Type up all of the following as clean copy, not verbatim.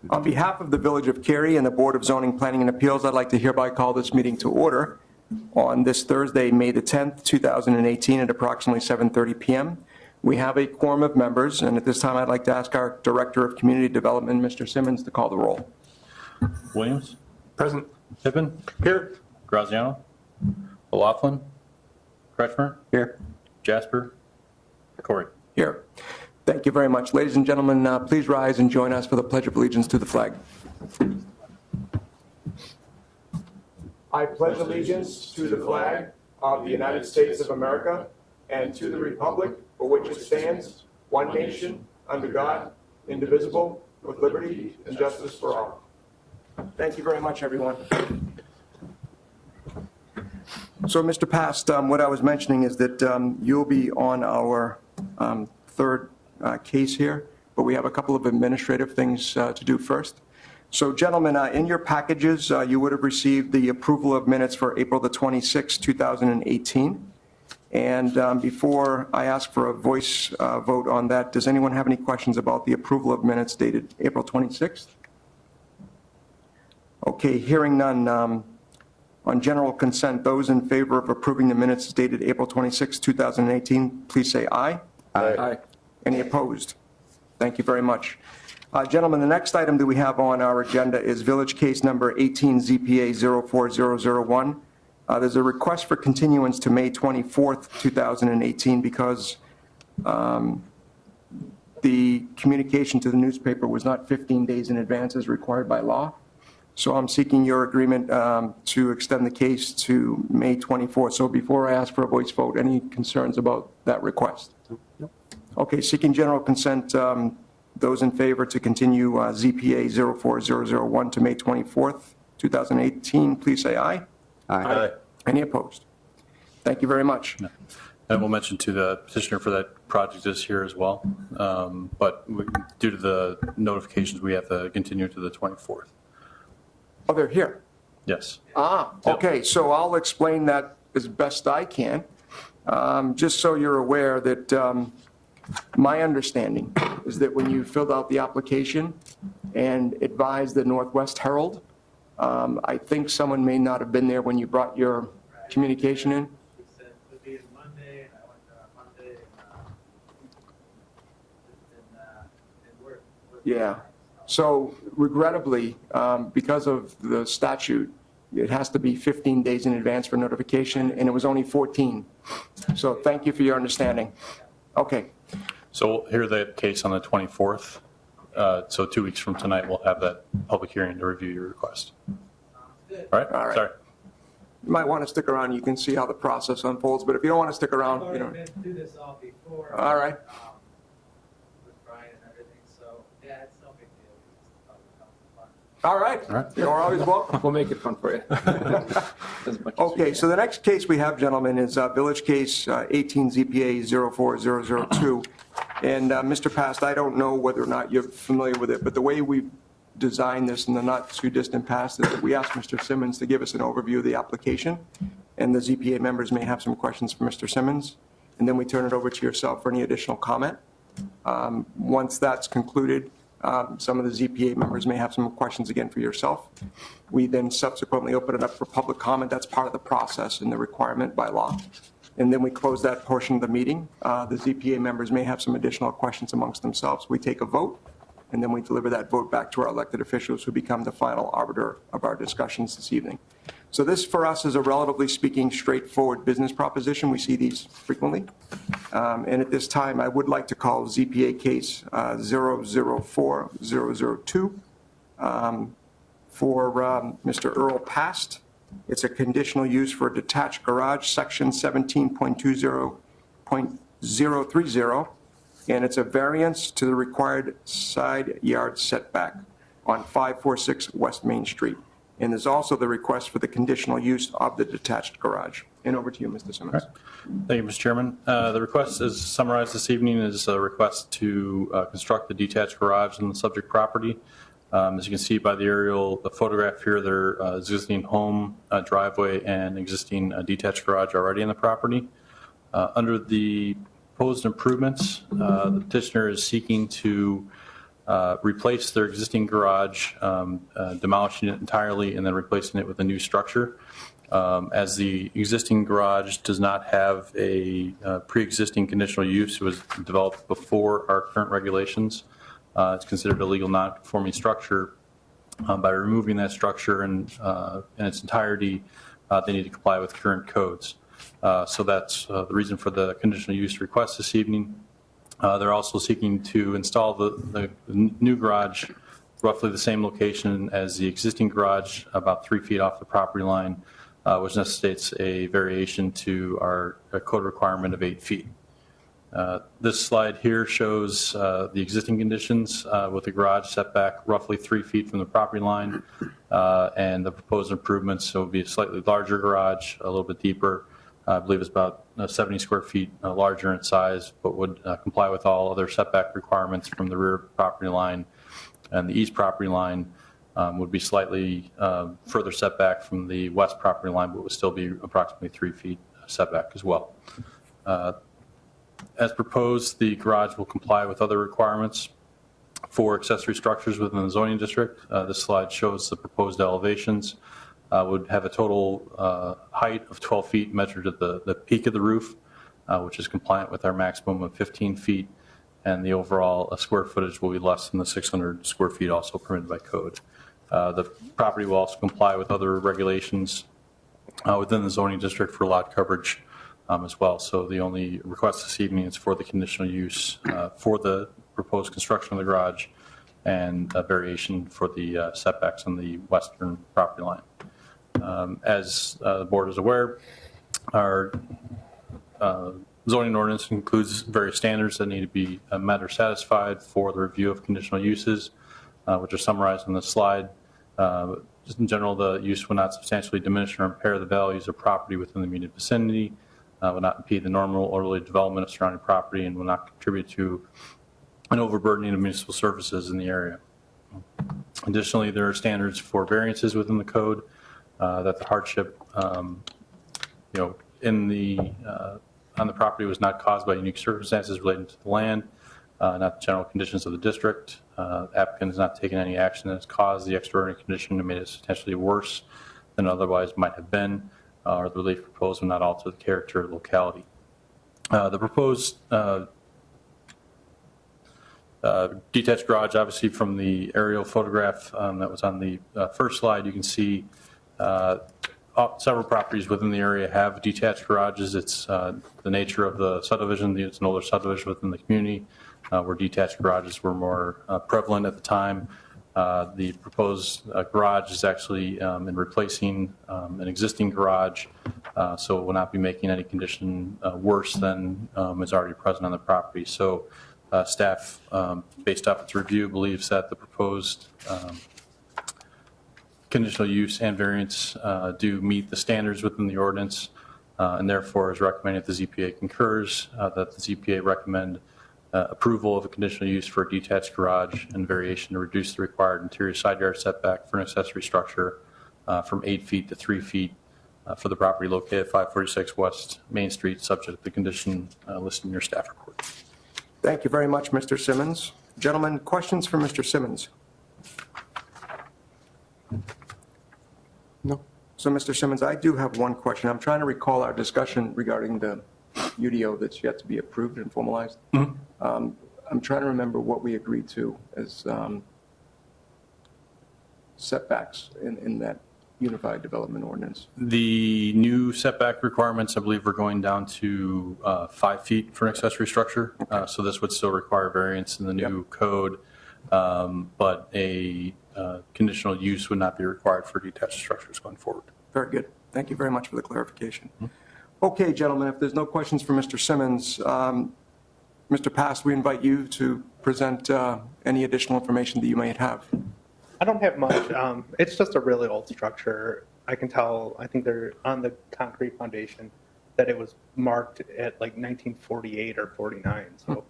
On behalf of the Village of Cary and the Board of Zoning, Planning, and Appeals, I'd like to hereby call this meeting to order on this Thursday, May the 10th, 2018, at approximately 7:30 p.m. We have a quorum of members, and at this time, I'd like to ask our Director of Community Development, Mr. Simmons, to call the roll. Williams? Present. Pippin? Here. Graziano? O'Loughlin? Kretschmer? Here. Jasper? Corey? Here. Thank you very much. Ladies and gentlemen, please rise and join us for the Pledge of Allegiance to the flag. I pledge allegiance to the flag of the United States of America and to the republic for which it stands, one nation, under God, indivisible, with liberty and justice for all. Thank you very much, everyone. So, Mr. Past, what I was mentioning is that you'll be on our third case here, but we have a couple of administrative things to do first. So, gentlemen, in your packages, you would have received the approval of minutes for April the 26th, 2018. And before I ask for a voice vote on that, does anyone have any questions about the approval of minutes dated April 26th? Okay, hearing none. On general consent, those in favor of approving the minutes dated April 26, 2018, please say aye. Aye. Any opposed? Thank you very much. Gentlemen, the next item that we have on our agenda is Village Case Number 18 ZPA 04001. There's a request for continuance to May 24th, 2018 because the communication to the newspaper was not 15 days in advance as required by law. So I'm seeking your agreement to extend the case to May 24th. So before I ask for a voice vote, any concerns about that request? Nope. Okay, seeking general consent, those in favor to continue ZPA 04001 to May 24th, 2018, please say aye. Aye. Any opposed? Thank you very much. No. And we'll mention to the petitioner for that project is here as well. But due to the notifications, we have to continue to the 24th. Oh, they're here. Yes. Okay, so I'll explain that as best I can. Just so you're aware that my understanding is that when you filled out the application and advised the Northwest Herald, I think someone may not have been there when you brought your communication in. He said it would be Monday, and I went there on Monday, and it worked. Yeah. So regrettably, because of the statute, it has to be 15 days in advance for notification, and it was only 14. So thank you for your understanding. Okay. So we'll hear the case on the 24th. So 2 weeks from tonight, we'll have that public hearing to review your request. All right? All right. Sorry. You might want to stick around. You can see how the process unfolds, but if you don't want to stick around, you know. I've already been through this all before. All right. With Brian and everything, so yeah, it's no big deal. We just thought it was fun. All right. All right. You're always welcome. We'll make it fun for you. As much as we Okay, can. so the next case we have, gentlemen, is Village Case 18 ZPA 04002. And Mr. Past, I don't know whether or not you're familiar with it, but the way we designed this in the not too distant past is that we asked Mr. Simmons to give us an overview of the application, and the ZPA members may have some questions for Mr. Simmons, and then we turn it over to yourself for any additional comment. Once that's concluded, some of the ZPA members may have some questions again for yourself. We then subsequently open it up for public comment. That's part of the process and the requirement by law. And then we close that portion of the meeting. The ZPA members may have some additional questions amongst themselves. We take a vote, and then we deliver that vote back to our elected officials who become the final arbiter of our discussions this evening. So this, for us, is a relatively speaking straightforward business proposition. We see these frequently. And at this time, I would like to call ZPA case 004002 for Mr. Earl Past. It's a conditional use for a detached garage, section 17.20.030, and it's a variance to the required side yard setback on 546 West Main Street. And there's also the request for the conditional use of the detached garage. And over to you, Mr. Simmons. Right. Thank you, Mr. Chairman. The request is summarized this evening is a request to construct the detached garage on the subject property. As you can see by the aerial photograph here, there is existing home, driveway, and existing detached garage already in the property. Under the proposed improvements, the petitioner is seeking to replace their existing garage, demolishing it entirely, and then replacing it with a new structure. As the existing garage does not have a pre-existing conditional use, it was developed before our current regulations. It's considered a legal non-conforming structure. By removing that structure in its entirety, they need to comply with current codes. So that's the reason for the conditional use request this evening. They're also seeking to install the new garage roughly the same location as the existing garage, about 3 feet off the property line, which necessitates a variation to our code requirement of 8 feet. This slide here shows the existing conditions with the garage setback roughly 3 feet from the property line, and the proposed improvements. So it would be a slightly larger garage, a little bit deeper. I believe it's about 70 square feet larger in size, but would comply with all other setback requirements from the rear property line. And the east property line would be slightly further setback from the west property line, but would still be approximately 3 feet setback as well. As proposed, the garage will comply with other requirements for accessory structures within the zoning district. This slide shows the proposed elevations. Would have a total height of 12 feet measured at the peak of the roof, which is compliant with our maximum of 15 feet, and the overall square footage will be less than the 600 square feet also permitted by code. The property will also comply with other regulations within the zoning district for lot coverage as well. So the only request this evening is for the conditional use for the proposed construction of the garage and a variation for the setbacks on the western property line. As the board is aware, our zoning ordinance includes various standards that need to be met or satisfied for the review of conditional uses, which are summarized on this slide. Just in general, the use will not substantially diminish or impair the values of property within the immediate vicinity, will not impede the normal orderly development of surrounding property, and will not contribute to an overburdening of municipal services in the area. Additionally, there are standards for variances within the code that the hardship, in the on the property was not caused by unique circumstances relating to the land, not the general conditions of the district. Applicant has not taken any action that has caused the extraordinary condition to make it substantially worse than otherwise might have been, or the relief proposed will not alter the character of the locality. The proposed detached garage, obviously from the aerial photograph that was on the first slide, you can see several properties within the area have detached garages. It's the nature of the subdivision. It's an older subdivision within the community where detached garages were more prevalent at the time. The proposed garage is actually in replacing an existing garage, so it will not be making any condition worse than is already present on the property. So staff, based off its review, believes that the proposed conditional use and variance do meet the standards within the ordinance, and therefore is recommended the ZPA concurs that the ZPA recommend approval of a conditional use for a detached garage and variation to reduce the required interior side yard setback for an accessory structure from 8 feet to 3 feet for the property located at 546 West Main Street, subject to the condition listed in your staff report. Thank you very much, Mr. Simmons. Gentlemen, questions for Mr. Simmons? No. So, Mr. Simmons, I do have one question. I'm trying to recall our discussion regarding the UDO that's yet to be approved and formalized. Mm-hmm. I'm trying to remember what we agreed to as setbacks in that Unified Development Ordinance. The new setback requirements, I believe, are going down to 5 feet for an accessory structure. Okay. So this would still require variance in the new code, but a conditional use would not be required for detached structures going forward. Very good. Thank you very much for the clarification. Mm-hmm. Okay, gentlemen, if there's no questions for Mr. Simmons, Mr. Pass, we invite you to present any additional information that you may have. I don't have much. It's just a really old structure. I can tell, I think they're on the concrete foundation, that it was marked at like 1948 or 49. So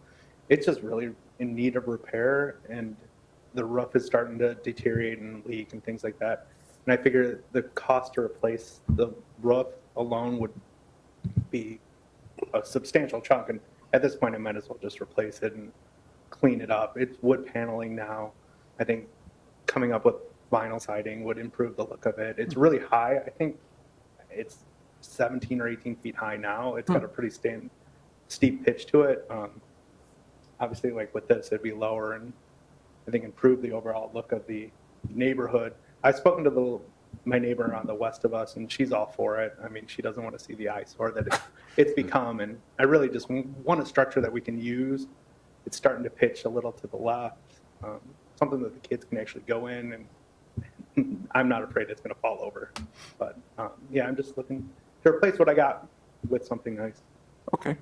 it's just really in need of repair, and the roof is starting to deteriorate and leak and things like that. And I figure the cost to replace the roof alone would be a substantial chunk. And at this point, I might as well just replace it and clean it up. It's wood paneling now. I think coming up with vinyl siding would improve the look of it. It's really high. I think it's 17 or 18 feet high now. It's got a pretty steep pitch to it. Obviously, like with this, it'd be lower and I think improve the overall look of the neighborhood. I've spoken to my neighbor on the west of us, and she's all for it. I mean, she doesn't want to see the eyesore that it's become, and I really just want a structure that we can use. It's starting to pitch a little to the left, something that the kids can actually go in, and I'm not afraid it's going to fall over. But yeah, I'm just looking to replace what I got with something nice. Okay.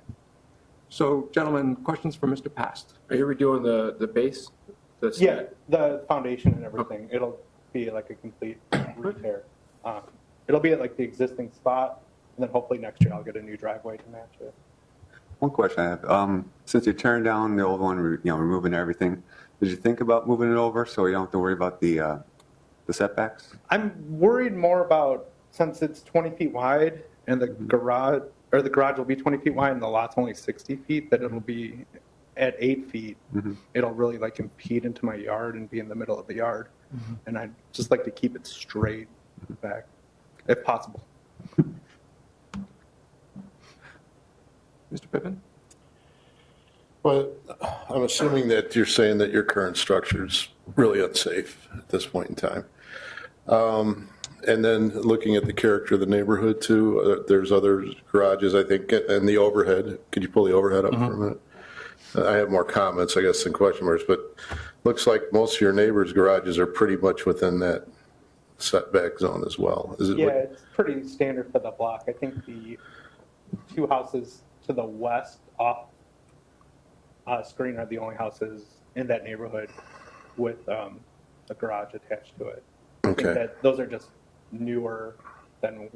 So, gentlemen, questions for Mr. Past? Are you redoing the base? Yeah, the foundation and everything. It'll be like a complete repair. It'll be at like the existing spot, and then hopefully next year I'll get a new driveway to match it. One question I have, since you're tearing down the old one, removing everything, did you think about moving it over so you don't have to worry about the setbacks? I'm worried more about, since it's 20 feet wide and the garage will be 20 feet wide and the lot's only 60 feet, that it'll be at 8 feet. It'll really like impede into my yard and be in the middle of the yard. And I'd just like to keep it straight back, if possible. Mr. Pippin? Well, I'm assuming that you're saying that your current structure is really unsafe at this point in time. And then looking at the character of the neighborhood too, there's other garages, I think, and the overhead. Could you pull the overhead up for a minute? I have more comments, I guess, than question marks, but looks like most of your neighbors' garages are pretty much within that setback zone as well. Is it? Yeah, it's pretty standard for the block. I think the two houses to the west off screen are the only houses in that neighborhood with a garage attached to it. I think Okay. that those are just newer than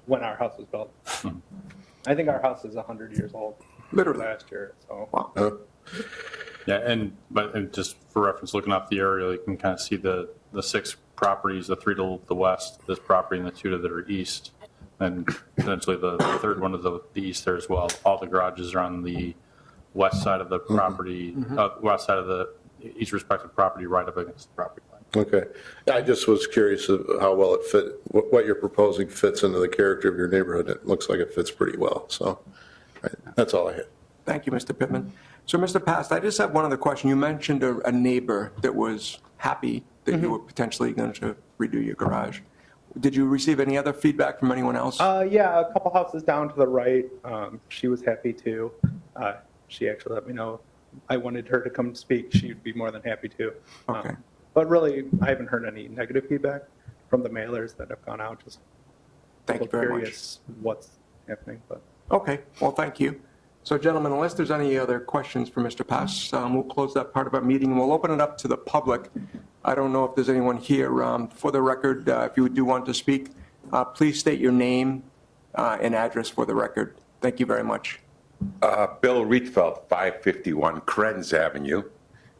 when our house was built. I think our house is 100 years old. Literally. Last year, so. Wow. Yeah, and just for reference, looking off the aerial, you can kind of see the 6 properties, the 3 to the west, this property, and the 2 that are east, and potentially the third one to the east there as well. All the garages are on the west side of the property, west side of each respective property, right up against the property line. Okay. I just was curious of how well it fit, what you're proposing fits into the character of your neighborhood. It looks like it fits pretty well. So that's all I had. Thank you, Mr. Pittman. So, Mr. Past, I just have one other question. You mentioned a neighbor that was happy that you were potentially going to redo your garage. Did you receive any other feedback from anyone else? Yeah, a couple houses down to the right. She was happy too. She actually let me know I wanted her to come speak. She'd be more than happy to. Okay. But really, I haven't heard any negative feedback from the mailers that have gone out. Just Thank you very much. curious what's happening. But Okay, well, thank you. So, gentlemen, unless there's any other questions for Mr. Pass, we'll close that part of our meeting, and we'll open it up to the public. I don't know if there's anyone here. For the record, if you do want to speak, please state your name and address for the record. Thank you very much. Bill Rietveld, 551 Krenz Avenue,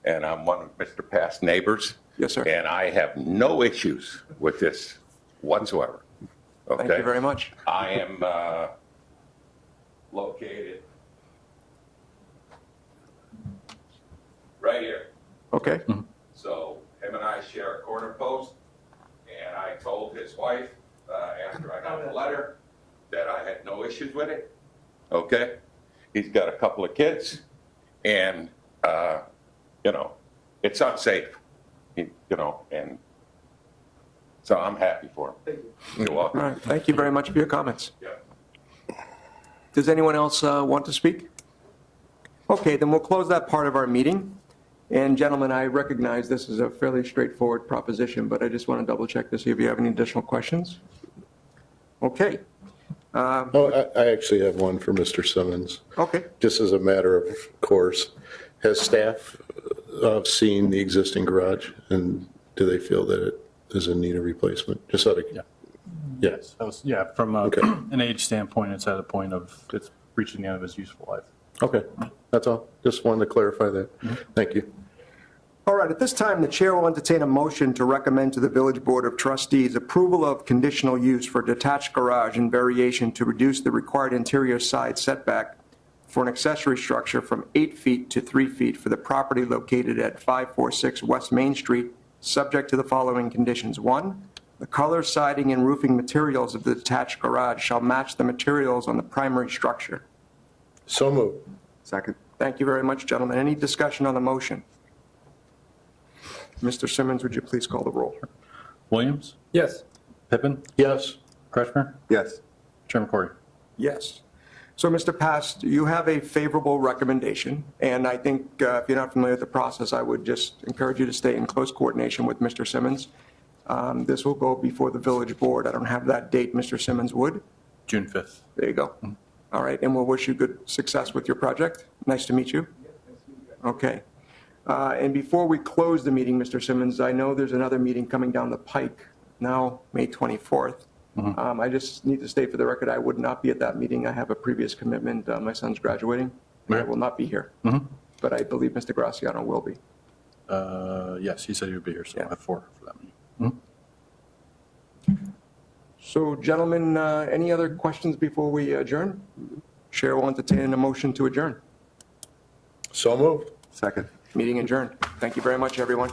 and I'm one of Mr. Past's neighbors. Yes, sir. And I have no issues with this whatsoever. Okay? Thank you very much. I am located right here. Okay. So him and I share a corner post, and I told his wife after I got the letter that I had no issues with it. Okay? He's got a couple of kids, and, it's unsafe, and so I'm happy for him. Thank you. You're All welcome. right, thank you very much for your comments. Yeah. Does anyone else want to speak? Okay, then we'll close that part of our meeting. And gentlemen, I recognize this is a fairly straightforward proposition, but I just want to double check to see if you have any additional questions. Okay. Oh, I actually have one for Mr. Simmons. Okay. Just as a matter of course, has staff seen the existing garage, and do they feel that it is in need of replacement? Just out of, Yeah. yes. From Okay. an age standpoint, it's at a point of it's reaching the end of its useful life. Okay, that's all. Just wanted to clarify that. Thank you. All right, at this time, the chair will entertain a motion to recommend to the Village Board of Trustees approval of conditional use for detached garage and variation to reduce the required interior side setback for an accessory structure from 8 feet to 3 feet for the property located at 546 West Main Street, subject to the following conditions. 1, the color, siding, and roofing materials of the detached garage shall match the materials on the primary structure. So moved. Second? Thank you very much, gentlemen. Any discussion on the motion? Mr. Simmons, would you please call the roll? Williams? Yes. Pippin? Yes. Kretschmer? Yes. Chairman Corey? Yes. So, Mr. Past, you have a favorable recommendation, and I think if you're not familiar with the process, I would just encourage you to stay in close coordination with Mr. Simmons. This will go before the village board. I don't have that date. Mr. Simmons would. June 5th. There you go. All right, and we'll wish you good success with your project. Nice to meet you. Okay. And before we close the meeting, Mr. Simmons, I know there's another meeting coming down the pike now, May 24th. I just need to state for the record, I would not be at that meeting. I have a previous commitment. My son's graduating. I will not be here. But I believe Mr. Graciano will be. Yes, he said he would be here, so Yeah. at 4 for that meeting. So, gentlemen, any other questions before we adjourn? Chair will entertain a motion to adjourn. So moved. Second? Meeting adjourned. Thank you very much, everyone.